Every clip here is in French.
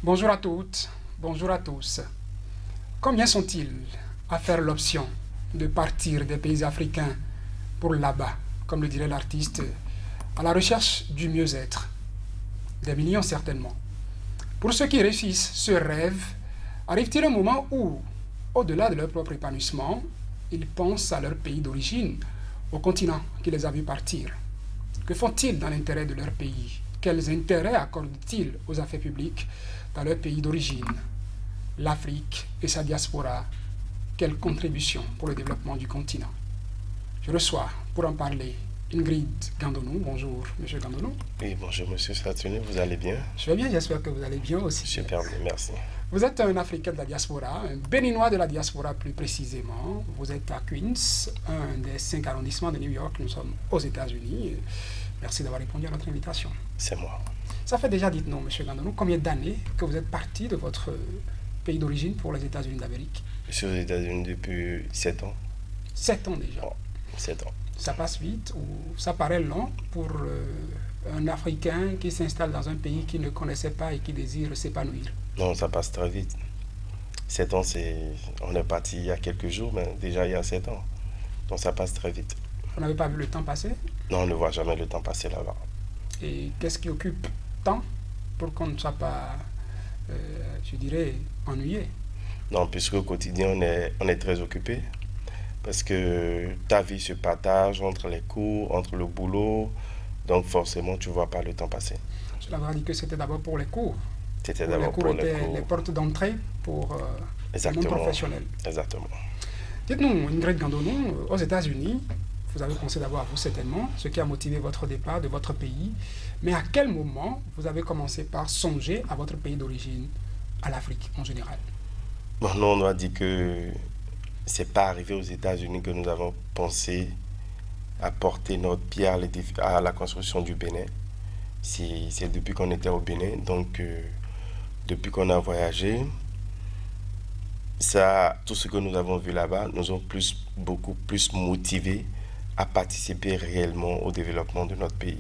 Bonjour à toutes, bonjour à tous. Combien sont-ils à faire l'option de partir des pays africains pour là-bas, comme le dirait l'artiste, à la recherche du mieux-être? Des millions certainement. Pour ceux qui réussissent ce rêve, arrive-t-il un moment où, au-delà de leur propre épanouissement, ils pensent à leur pays d'origine, au continent qui les a vus partir? Que font-ils dans l'intérêt de leur pays? Quels intérêts accordent-ils aux affaires publiques dans leur pays d'origine? L'Afrique et sa diaspora, quelle contribution pour le développement du continent? Je reçois pour en parler Ingrid Gandonou. Bonjour, Monsieur Gandonou. Oui, bonjour, Monsieur Satouné, vous allez bien? Je vais bien, j'espère que vous allez bien aussi. Super bien, merci. Vous êtes un Africain de la diaspora, un Béninois de la diaspora plus précisément. Vous êtes à Queens, un des 5 arrondissements de New York. Nous sommes aux États-Unis. Merci d'avoir répondu à notre invitation. C'est moi. Ça fait déjà, dites-nous, M. Gandonou, combien d'années que vous êtes parti de votre pays d'origine pour les États-Unis d'Amérique? Je suis aux États-Unis depuis 7 ans. 7 ans déjà. Oh, 7 ans. Ça passe vite ou ça paraît long pour un Africain qui s'installe dans un pays qu'il ne connaissait pas et qui désire s'épanouir? Non, ça passe très vite. 7 ans, on est parti il y a quelques jours, mais déjà il y a 7 ans. Donc ça passe très vite. Vous n'avez pas vu le temps passer? Non, on ne voit jamais le temps passer là-bas. Et qu'est-ce qui occupe tant pour qu'on ne soit pas, je dirais, ennuyé? Non, puisque au quotidien, on est très occupé. Parce que ta vie se partage entre les cours, entre le boulot. Donc forcément, tu ne vois pas le temps passer. Je l'avais dit que c'était d'abord pour les cours. C'était d'abord pour les cours. Les portes d'entrée pour le monde professionnel. Exactement. Dites-nous, Ingrid Gandonou, aux États-Unis, vous avez pensé d'abord à vous certainement, ce qui a motivé votre départ de votre pays. Mais à quel moment vous avez commencé par songer à votre pays d'origine, à l'Afrique en général? Bon, nous, on a dit que c'est pas arrivé aux États-Unis que nous avons pensé à porter notre pierre à la construction du Bénin. C'est depuis qu'on était au Bénin. Donc, depuis qu'on a voyagé, tout ce que nous avons vu là-bas nous ont beaucoup plus motivés à participer réellement au développement de notre pays.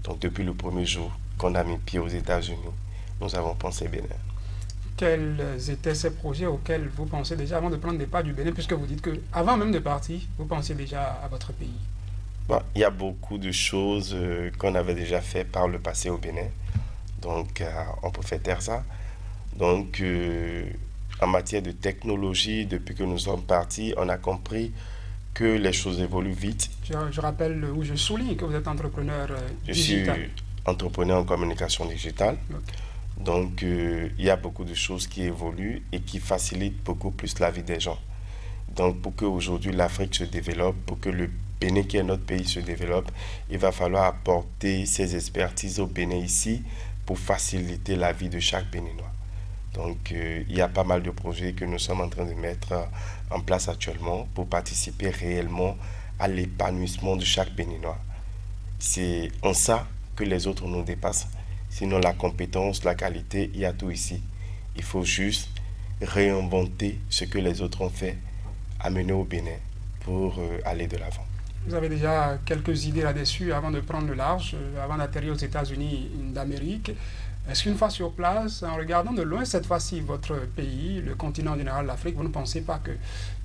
Donc, depuis le premier jour qu'on a mis pied aux États-Unis, nous avons pensé Bénin. Quels étaient ces projets auxquels vous pensez déjà avant de prendre le départ du Bénin, puisque vous dites qu'avant même de partir, vous pensiez déjà à votre pays? Bon, il y a beaucoup de choses qu'on avait déjà fait par le passé au Bénin. Donc, on peut faire taire ça. Donc, en matière de technologie, depuis que nous sommes partis, on a compris que les choses évoluent vite. Je rappelle ou je souligne que vous êtes entrepreneur digital. Je suis entrepreneur en communication digitale. Okay. Donc, il y a beaucoup de choses qui évoluent et qui facilitent beaucoup plus la vie des gens. Donc, pour qu'aujourd'hui l'Afrique se développe, pour que le Bénin, qui est notre pays, se développe, il va falloir apporter ses expertises au Bénin ici pour faciliter la vie de chaque Béninois. Donc, il y a pas mal de projets que nous sommes en train de mettre en place actuellement pour participer réellement à l'épanouissement de chaque Béninois. C'est en ça que les autres nous dépassent. Sinon, la compétence, la qualité, il y a tout ici. Il faut juste réinventer ce que les autres ont fait, amener au Bénin pour aller de l'avant. Vous avez déjà quelques idées là-dessus avant de prendre le large, avant d'atterrir aux États-Unis d'Amérique. Est-ce qu'une fois sur place, en regardant de loin cette fois-ci votre pays, le continent général, l'Afrique, vous ne pensez pas que,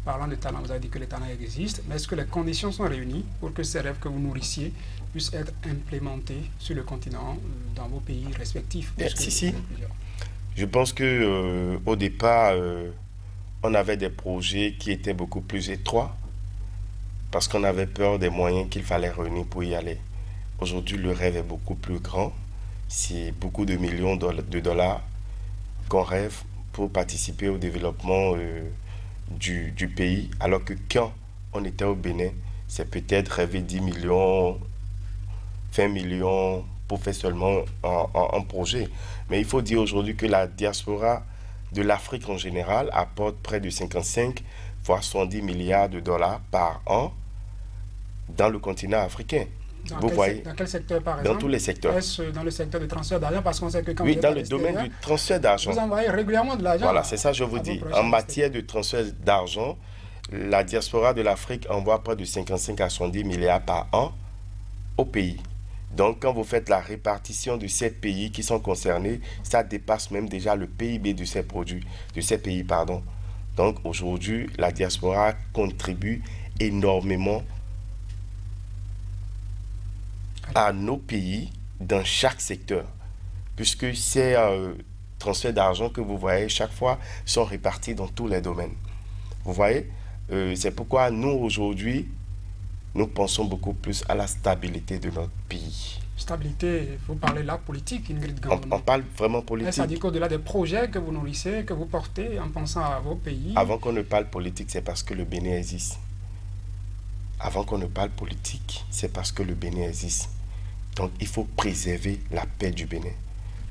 parlant de talent, vous avez dit que les talents existent, mais est-ce que les conditions sont réunies pour que ces rêves que vous nourrissiez puissent être implémentés sur le continent, dans vos pays respectifs? Si. Je pense que au départ, on avait des projets qui étaient beaucoup plus étroits parce qu'on avait peur des moyens qu'il fallait réunir pour y aller. Aujourd'hui, le rêve est beaucoup plus grand. C'est beaucoup de millions de dollars qu'on rêve pour participer au développement du pays, alors que quand on était au Bénin, c'est peut-être rêver 10 millions, 20 millions pour faire seulement un projet. Mais il faut dire aujourd'hui que la diaspora de l'Afrique en général apporte près de 55 voire 70 milliards de dollars par an dans le continent africain. Dans quel secteur, par exemple? Dans tous les secteurs. Est-ce dans le secteur du transfert d'argent? Parce qu'on sait que quand oui, dans le domaine du transfert d'argent. Vous envoyez régulièrement de l'argent. Voilà, c'est ça que je vous dis. En matière de transfert d'argent, la diaspora de l'Afrique envoie près de 55 à 70 milliards par an au pays. Donc, quand vous faites la répartition de ces pays qui sont concernés, ça dépasse même déjà le PIB de ces produits, de ces pays, pardon. Donc, aujourd'hui, la diaspora contribue énormément à nos pays dans chaque secteur, puisque ces transferts d'argent que vous voyez chaque fois sont répartis dans tous les domaines. Vous voyez, c'est pourquoi nous, aujourd'hui, nous pensons beaucoup plus à la stabilité de notre pays. Stabilité, vous parlez de la politique, Ingrid On Gambono. parle vraiment Ça politique. dit qu'au-delà des projets que vous nourrissez, que vous portez en pensant à vos pays, Avant qu'on ne parle politique, c'est parce que le Bénin existe. Avant qu'on ne parle politique, c'est parce que le Bénin existe. Donc, il faut préserver la paix du Bénin.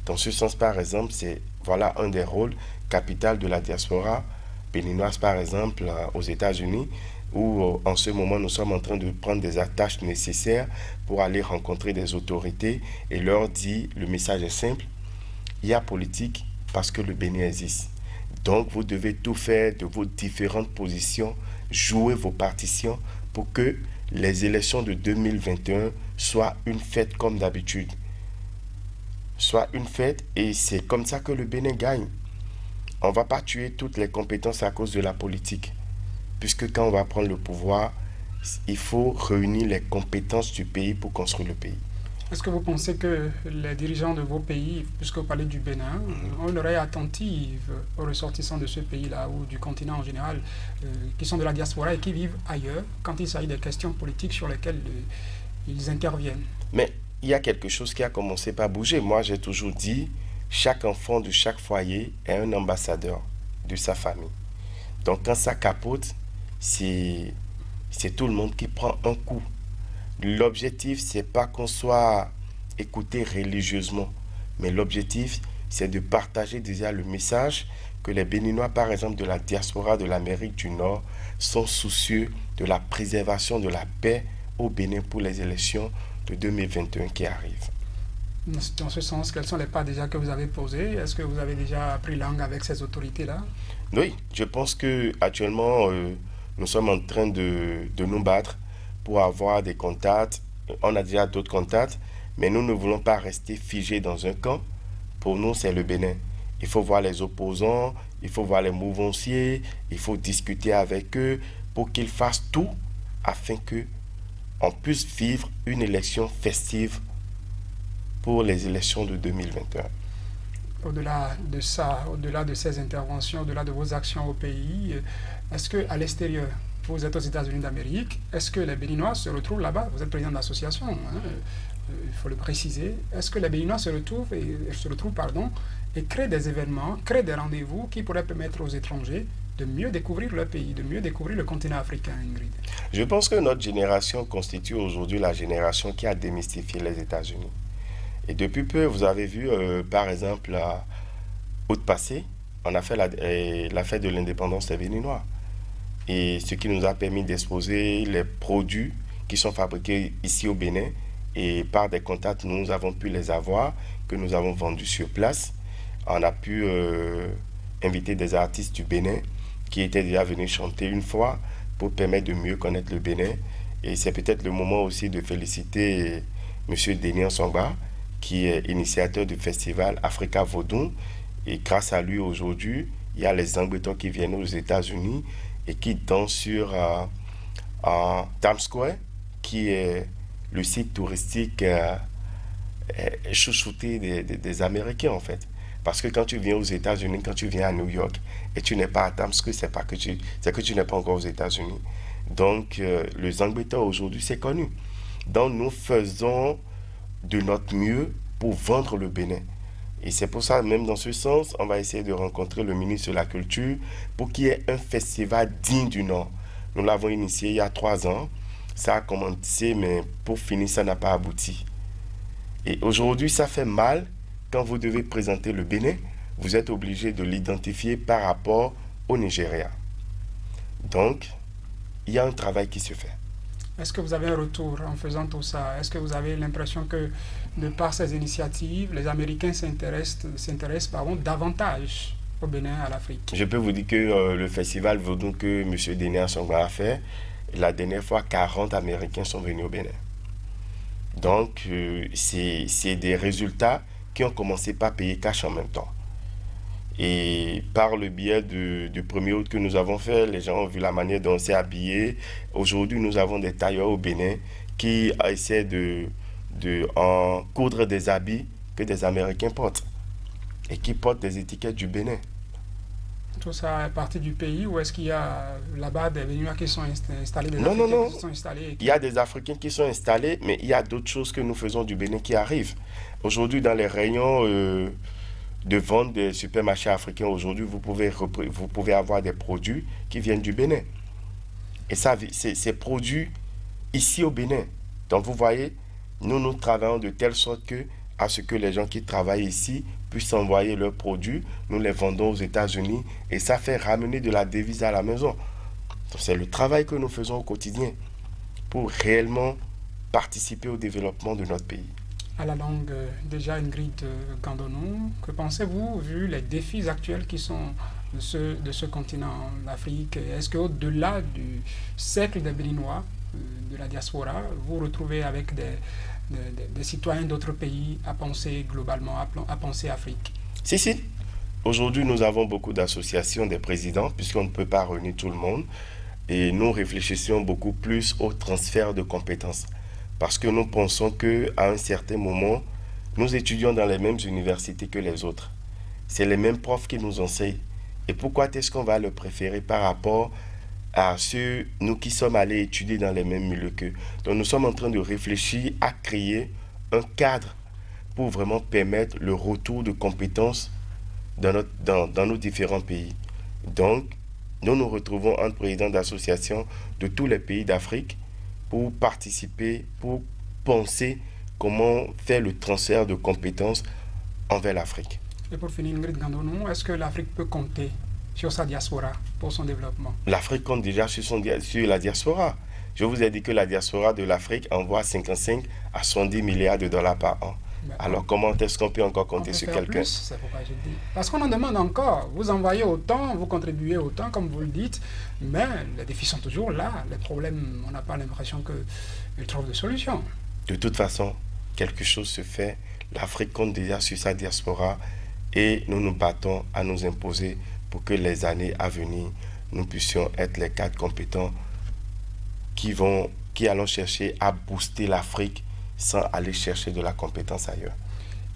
Dans ce sens, par exemple, c'est voilà un des rôles capitaux de la diaspora béninoise, par exemple, aux États-Unis, où en ce moment, nous sommes en train de prendre des attaches nécessaires pour aller rencontrer des autorités et leur dire, le message est simple, il y a politique parce que le Bénin existe. Donc, vous devez tout faire de vos différentes positions, jouer vos partitions pour que les élections de 2021 soient une fête comme d'habitude. Soit une fête et c'est comme ça que le Bénin gagne. On ne va pas tuer toutes les compétences à cause de la politique. Puisque quand on va prendre le pouvoir, il faut réunir les compétences du pays pour construire le pays. est-ce que vous pensez que les dirigeants de vos pays, puisque vous parlez du Bénin, ont une oreille attentive aux ressortissants de ce pays-là ou du continent en général, qui sont de la diaspora et qui vivent ailleurs, quand il s'agit des questions politiques sur lesquelles ils interviennent? Mais il y a quelque chose qui a commencé par bouger. Moi, j'ai toujours dit, chaque enfant de chaque foyer est un ambassadeur de sa famille. Donc, quand ça capote, c'est tout le monde qui prend un coup. L'objectif, c'est pas qu'on soit écouté religieusement, mais l'objectif, c'est de partager déjà le message que les Béninois, par exemple, de la diaspora de l'Amérique du Nord, sont soucieux de la préservation de la paix au Bénin pour les élections de 2021 qui arrivent. Dans ce sens, quels sont les pas déjà que vous avez posés? Est-ce que vous avez déjà pris langue avec ces autorités-là? Oui, je pense que actuellement, nous sommes en train de nous battre pour avoir des contacts. On a déjà d'autres contacts, mais nous ne voulons pas rester figés dans un camp. Pour nous, c'est le Bénin. Il faut voir les opposants, il faut voir les mouvanciers, il faut discuter avec eux pour qu'ils fassent tout afin qu'on puisse vivre une élection festive pour les élections de 2021. Au-delà de ça, au-delà de ces interventions, au-delà de vos actions au pays, est-ce qu'à l'extérieur, vous êtes aux États-Unis d'Amérique, est-ce que les Béninois se retrouvent là-bas? Vous êtes président de l'association, hein, il faut le préciser. Est-ce que les Béninois se retrouvent et créent des événements, créent des rendez-vous qui pourraient permettre aux étrangers de mieux découvrir le pays, de mieux découvrir le continent africain, Ingrid? Je pense que notre génération constitue aujourd'hui la génération qui a démystifié les États-Unis. Et depuis peu, vous avez vu, par exemple, août passé, on a fait la fête de l'indépendance des Béninois. Et ce qui nous a permis d'exposer les produits qui sont fabriqués ici au Bénin. Et par des contacts, nous avons pu les avoir, que nous avons vendus sur place. On a pu inviter des artistes du Bénin qui étaient déjà venus chanter une fois pour permettre de mieux connaître le Bénin. Et c'est peut-être le moment aussi de féliciter M. Denis Songba, qui est initiateur du festival Africa Vodun. Et grâce à lui, aujourd'hui, il y a les Zambétons qui viennent aux États-Unis et qui dansent sur Times Square, qui est le site touristique chouchouté des Américains, en fait. Parce que quand tu viens aux États-Unis, quand tu viens à New York, et tu n'es pas à Times Square, c'est que tu n'es pas encore aux États-Unis. Donc, le Zambéton, aujourd'hui, c'est connu. Donc, nous faisons de notre mieux pour vendre le Bénin. Et c'est pour ça, même dans ce sens, on va essayer de rencontrer le ministre de la Culture pour qu'il y ait un festival digne du Nord. Nous l'avons initié il y a 3 ans. Ça a commencé, mais pour finir, ça n'a pas abouti. Et aujourd'hui, ça fait mal quand vous devez présenter le Bénin. Vous êtes obligé de l'identifier par rapport au Nigeria. Donc, il y a un travail qui se fait. Est-ce que vous avez un retour en faisant tout ça? Est-ce que vous avez l'impression que, de par ces initiatives, les Américains s'intéressent davantage au Bénin, à l'Afrique? Je peux vous dire que le festival Vodun que M. Denis Songba a fait, la dernière fois, 40 Américains sont venus au Bénin. Donc, c'est des résultats qui ont commencé par payer cash en même temps. Et par le biais du 1er août que nous avons fait, les gens ont vu la manière dont on s'est habillé. Aujourd'hui, nous avons des tailleurs au Bénin qui essaient en coudre des habits que des Américains portent et qui portent des étiquettes du Bénin. Tout ça est parti du pays ou est-ce qu'il y a là-bas des Béninois qui sont installés, des Non, Africains non, non. qui sont installés et qui... Il y a des Africains qui sont installés, mais il y a d'autres choses que nous faisons du Bénin qui arrivent. Aujourd'hui, dans les rayons de vente des supermarchés africains, aujourd'hui, vous pouvez avoir des produits qui viennent du Bénin. Et ça, c'est produit ici au Bénin. Donc, vous voyez, nous travaillons de telle sorte à ce que les gens qui travaillent ici puissent envoyer leurs produits, nous les vendons aux États-Unis et ça fait ramener de la devise à la maison. Donc, c'est le travail que nous faisons au quotidien pour réellement participer au développement de notre pays. À la langue, déjà Ingrid Gandonou, que pensez-vous, vu les défis actuels qui sont de ce continent, l'Afrique? Est-ce qu'au-delà du cercle des Béninois, de la diaspora, vous retrouvez avec des citoyens d'autres pays à penser globalement, à penser Afrique? Si. Aujourd'hui, nous avons beaucoup d'associations des présidents, puisqu'on ne peut pas réunir tout le monde. Et nous réfléchissons beaucoup plus au transfert de compétences. Parce que nous pensons qu'à un certain moment, nous étudions dans les mêmes universités que les autres. C'est les mêmes profs qui nous enseignent. Et pourquoi est-ce qu'on va le préférer par rapport à ceux, nous qui sommes allés étudier dans les mêmes milieux qu'eux? Donc nous sommes en train de réfléchir à créer un cadre pour vraiment permettre le retour de compétences dans nos différents pays. Donc, nous nous retrouvons entre présidents d'associations de tous les pays d'Afrique pour participer, pour penser comment faire le transfert de compétences envers l'Afrique. Et pour finir, Ingrid Gandonou, est-ce que l'Afrique peut compter sur sa diaspora pour son développement? L'Afrique compte déjà sur la diaspora. Je vous ai dit que la diaspora de l'Afrique envoie 55 à 70 milliards de dollars par an. Alors comment est-ce qu'on peut encore compter sur quelqu'un? C'est pourquoi je dis. Parce qu'on en demande encore. Vous envoyez autant, vous contribuez autant, comme vous le dites, mais les défis sont toujours là. Les problèmes, on n'a pas l'impression qu'ils trouvent des solutions. De toute façon, quelque chose se fait. L'Afrique compte déjà sur sa diaspora et nous nous battons à nous imposer pour que les années à venir, nous puissions être les cadres compétents qui allons chercher à booster l'Afrique sans aller chercher de la compétence ailleurs.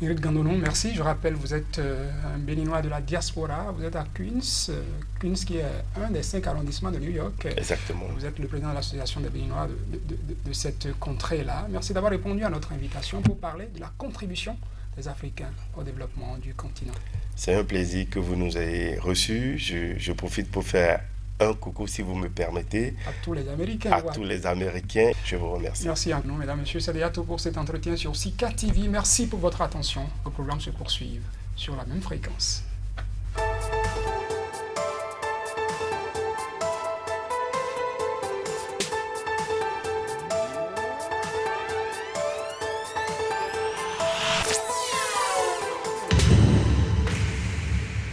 Ingrid Gandonou, merci. Je rappelle, vous êtes un Béninois de la diaspora. Vous êtes à Queens, Queens qui est un des 5 arrondissements de New York. Exactement. Vous êtes le président de l'association des Béninois de cette contrée-là. Merci d'avoir répondu à notre invitation pour parler de la contribution des Africains au développement du continent. C'est un plaisir que vous nous ayez reçus. Je profite pour faire un coucou, si vous me permettez. À tous les Américains. À tous les Américains, je vous remercie. Merci à nous, mesdames, messieurs. C'est déjà tout pour cet entretien sur Sika TV. Merci pour votre attention. Vos programmes se poursuivent sur la même fréquence.